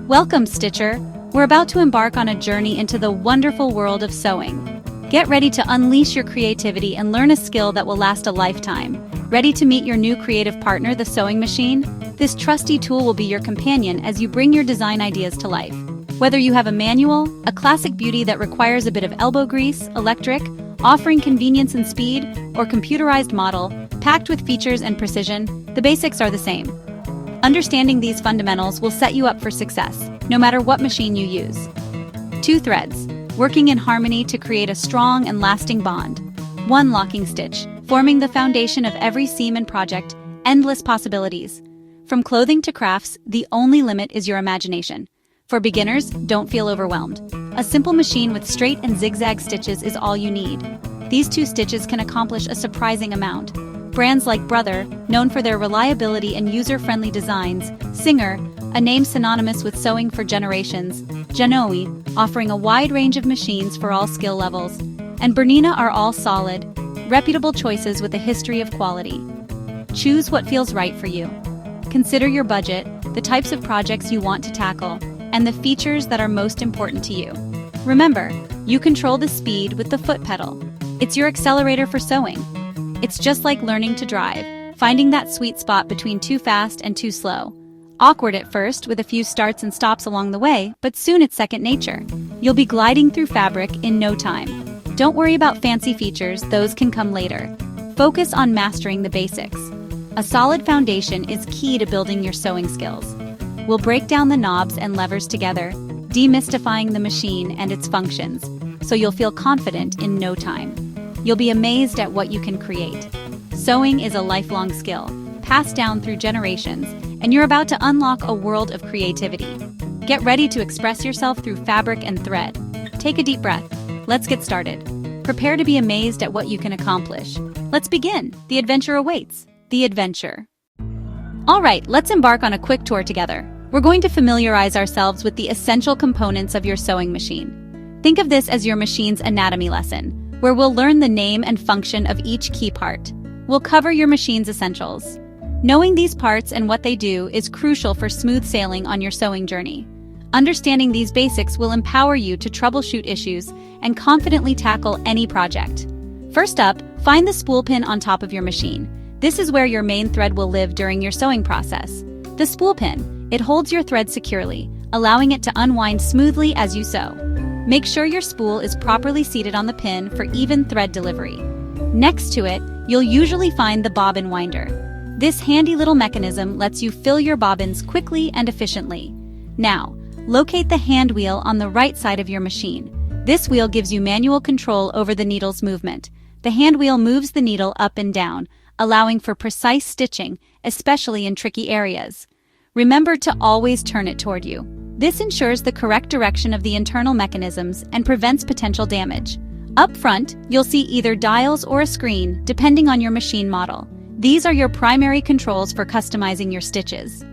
Welcome, Stitcher! We're about to embark on a journey into the wonderful world of sewing. Get ready to unleash your creativity and learn a skill that will last a lifetime. Ready to meet your new creative partner, the sewing machine? This trusty tool will be your companion as you bring your design ideas to life. Whether you have a manual, a classic beauty that requires a bit of elbow grease, electric, offering convenience and speed, or computerized model, packed with features and precision, the basics are the same. Understanding these fundamentals will set you up for success, no matter what machine you use. 2 threads, working in harmony to create a strong and lasting bond. 1 locking stitch, forming the foundation of every seam and project, endless possibilities. From clothing to crafts, the only limit is your imagination. For beginners, don't feel overwhelmed. A simple machine with straight and zigzag stitches is all you need. These 2 stitches can accomplish a surprising amount. Brands like Brother, known for their reliability and user-friendly designs, Singer, a name synonymous with sewing for generations, Genoa, offering a wide range of machines for all skill levels, and Bernina are all solid, reputable choices with a history of quality. Choose what feels right for you. Consider your budget, the types of projects you want to tackle, and the features that are most important to you. Remember, you control the speed with the foot pedal. It's your accelerator for sewing. It's just like learning to drive, finding that sweet spot between too fast and too slow. Awkward at first, with a few starts and stops along the way, but soon it's second nature. You'll be gliding through fabric in no time. Don't worry about fancy features, those can come later. Focus on mastering the basics. A solid foundation is key to building your sewing skills. We'll break down the knobs and levers together, demystifying the machine and its functions, so you'll feel confident in no time. You'll be amazed at what you can create. Sewing is a lifelong skill, passed down through generations, and you're about to unlock a world of creativity. Get ready to express yourself through fabric and thread. Take a deep breath. Let's get started. Prepare to be amazed at what you can accomplish. Let's begin. The adventure awaits. The adventure. All right, let's embark on a quick tour together. We're going to familiarize ourselves with the essential components of your sewing machine. Think of this as your machine's anatomy lesson, where we'll learn the name and function of each key part. We'll cover your machine's essentials. Knowing these parts and what they do is crucial for smooth sailing on your sewing journey. Understanding these basics will empower you to troubleshoot issues and confidently tackle any project. First up, find the spool pin on top of your machine. This is where your main thread will live during your sewing process. The spool pin, it holds your thread securely, allowing it to unwind smoothly as you sew. Make sure your spool is properly seated on the pin for even thread delivery. Next to it, you'll usually find the bobbin winder. This handy little mechanism lets you fill your bobbins quickly and efficiently. Now, locate the hand wheel on the right side of your machine. This wheel gives you manual control over the needle's movement. The hand wheel moves the needle up and down, allowing for precise stitching, especially in tricky areas. Remember to always turn it toward you. This ensures the correct direction of the internal mechanisms and prevents potential damage. Up front, you'll see either dials or a screen, depending on your machine model. These are your primary controls for customizing your stitches.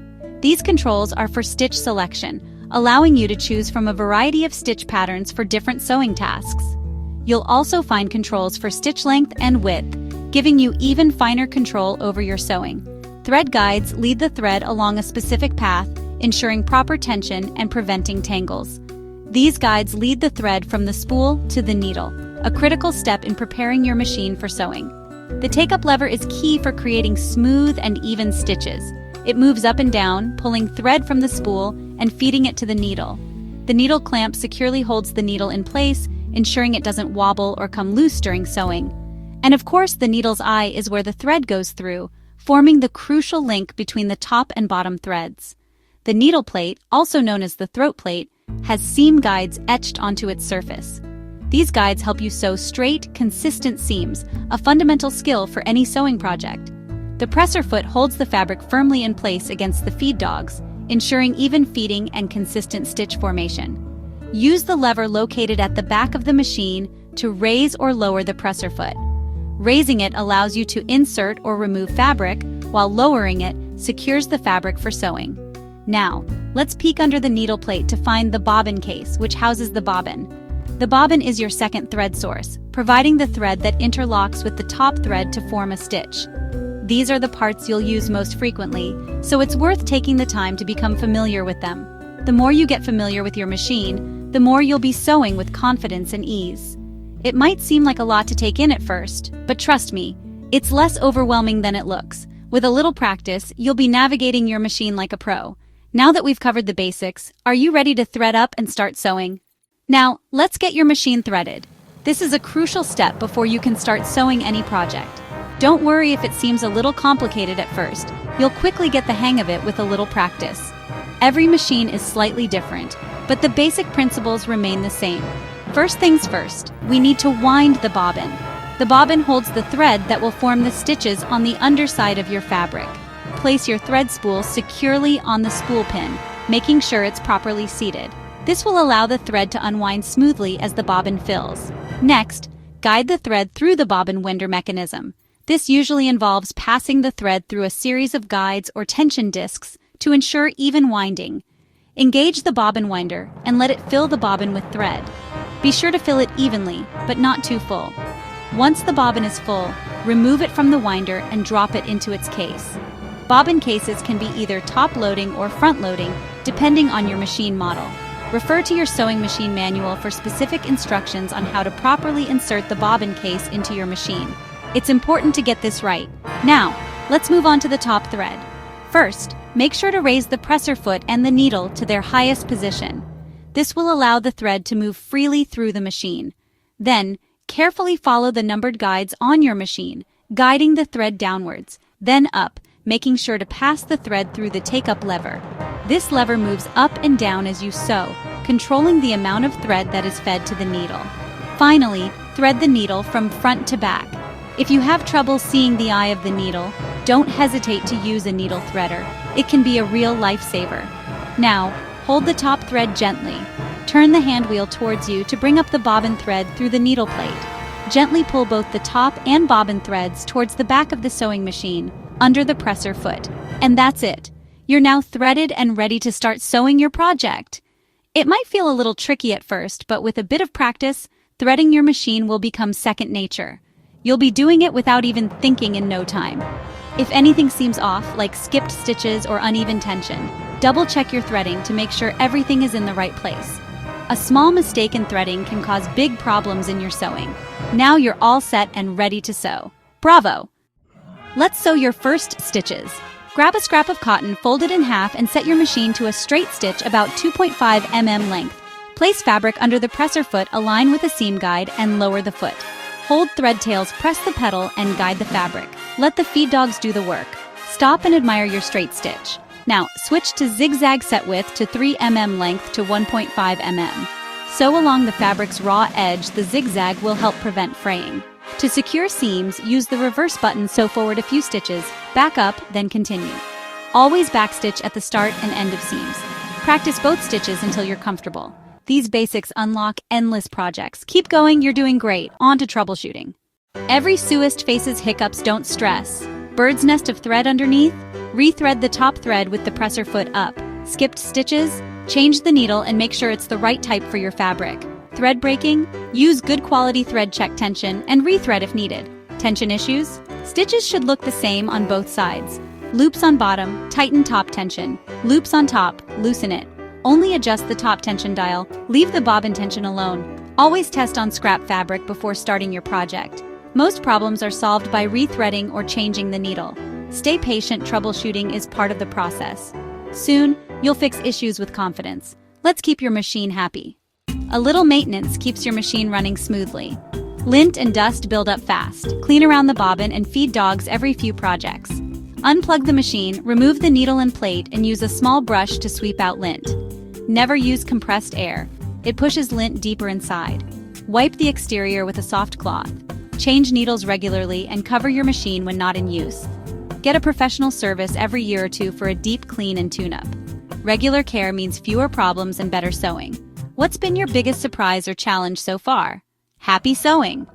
These controls are for stitch selection, allowing you to choose from a variety of stitch patterns for different sewing tasks. You'll also find controls for stitch length and width, giving you even finer control over your sewing. Thread guides lead the thread along a specific path, ensuring proper tension and preventing tangles. These guides lead the thread from the spool to the needle, a critical step in preparing your machine for sewing. The take-up lever is key for creating smooth and even stitches. It moves up and down, pulling thread from the spool and feeding it to the needle. The needle clamp securely holds the needle in place, ensuring it doesn't wobble or come loose during sewing. And of course, the needle's eye is where the thread goes through, forming the crucial link between the top and bottom threads. The needle plate, also known as the throat plate, has seam guides etched onto its surface. These guides help you sew straight, consistent seams, a fundamental skill for any sewing project. The presser foot holds the fabric firmly in place against the feed dogs, ensuring even feeding and consistent stitch formation. Use the lever located at the back of the machine to raise or lower the presser foot. Raising it allows you to insert or remove fabric, while lowering it secures the fabric for sewing. Now, let's peek under the needle plate to find the bobbin case, which houses the bobbin. The bobbin is your second thread source, providing the thread that interlocks with the top thread to form a stitch. These are the parts you'll use most frequently, so it's worth taking the time to become familiar with them. The more you get familiar with your machine, the more you'll be sewing with confidence and ease. It might seem like a lot to take in at first, but trust me, it's less overwhelming than it looks. With a little practice, you'll be navigating your machine like a pro. Now that we've covered the basics, are you ready to thread up and start sewing? Now, let's get your machine threaded. This is a crucial step before you can start sewing any project. Don't worry if it seems a little complicated at first. You'll quickly get the hang of it with a little practice. Every machine is slightly different, but the basic principles remain the same. First things first, we need to wind the bobbin. The bobbin holds the thread that will form the stitches on the underside of your fabric. Place your thread spool securely on the spool pin, making sure it's properly seated. This will allow the thread to unwind smoothly as the bobbin fills. Next, guide the thread through the bobbin winder mechanism. This usually involves passing the thread through a series of guides or tension discs to ensure even winding. Engage the bobbin winder and let it fill the bobbin with thread. Be sure to fill it evenly, but not too full. Once the bobbin is full, remove it from the winder and drop it into its case. Bobbin cases can be either top-loading or front-loading, depending on your machine model. Refer to your sewing machine manual for specific instructions on how to properly insert the bobbin case into your machine. It's important to get this right. Now, let's move on to the top thread. First, make sure to raise the presser foot and the needle to their highest position. This will allow the thread to move freely through the machine. Then, carefully follow the numbered guides on your machine, guiding the thread downwards, then up, making sure to pass the thread through the take-up lever. This lever moves up and down as you sew, controlling the amount of thread that is fed to the needle. Finally, thread the needle from front to back. If you have trouble seeing the eye of the needle, don't hesitate to use a needle threader. It can be a real lifesaver. Now, hold the top thread gently. Turn the hand wheel towards you to bring up the bobbin thread through the needle plate. Gently pull both the top and bobbin threads towards the back of the sewing machine, under the presser foot. And that's it. You're now threaded and ready to start sewing your project. It might feel a little tricky at first, but with a bit of practice, threading your machine will become second nature. You'll be doing it without even thinking in no time. If anything seems off, like skipped stitches or uneven tension, double-check your threading to make sure everything is in the right place. A small mistake in threading can cause big problems in your sewing. Now you're all set and ready to sew. Bravo! Let's sew your first stitches. Grab a scrap of cotton, fold it in half, and set your machine to a straight stitch about 2.5 mm length. Place fabric under the presser foot, align with a seam guide, and lower the foot. Hold thread tails, press the pedal, and guide the fabric. Let the feed dogs do the work. Stop and admire your straight stitch. Now, switch to zigzag set width to 3 mm length to 1.5 mm. Sew along the fabric's raw edge. The zigzag will help prevent fraying. To secure seams, use the reverse button, sew forward a few stitches, back up, then continue. Always backstitch at the start and end of seams. Practice both stitches until you're comfortable. These basics unlock endless projects. Keep going, you're doing great. On to troubleshooting. Every sewist faces hiccups, don't stress. Bird's nest of thread underneath? Rethread the top thread with the presser foot up. Skipped stitches? Change the needle and make sure it's the right type for your fabric. Thread breaking? Use good quality thread, check tension, and rethread if needed. Tension issues? Stitches should look the same on both sides. Loops on bottom, tighten top tension. Loops on top, loosen it. Only adjust the top tension dial, leave the bobbin tension alone. Always test on scrap fabric before starting your project. Most problems are solved by rethreading or changing the needle. Stay patient, troubleshooting is part of the process. Soon, you'll fix issues with confidence. Let's keep your machine happy. A little maintenance keeps your machine running smoothly. Lint and dust build up fast. Clean around the bobbin and feed dogs every few projects. Unplug the machine, remove the needle and plate, and use a small brush to sweep out lint. Never use compressed air. It pushes lint deeper inside. Wipe the exterior with a soft cloth. Change needles regularly and cover your machine when not in use. Get a professional service every year or two for a deep clean and tune-up. Regular care means fewer problems and better sewing. What's been your biggest surprise or challenge so far? Happy sewing!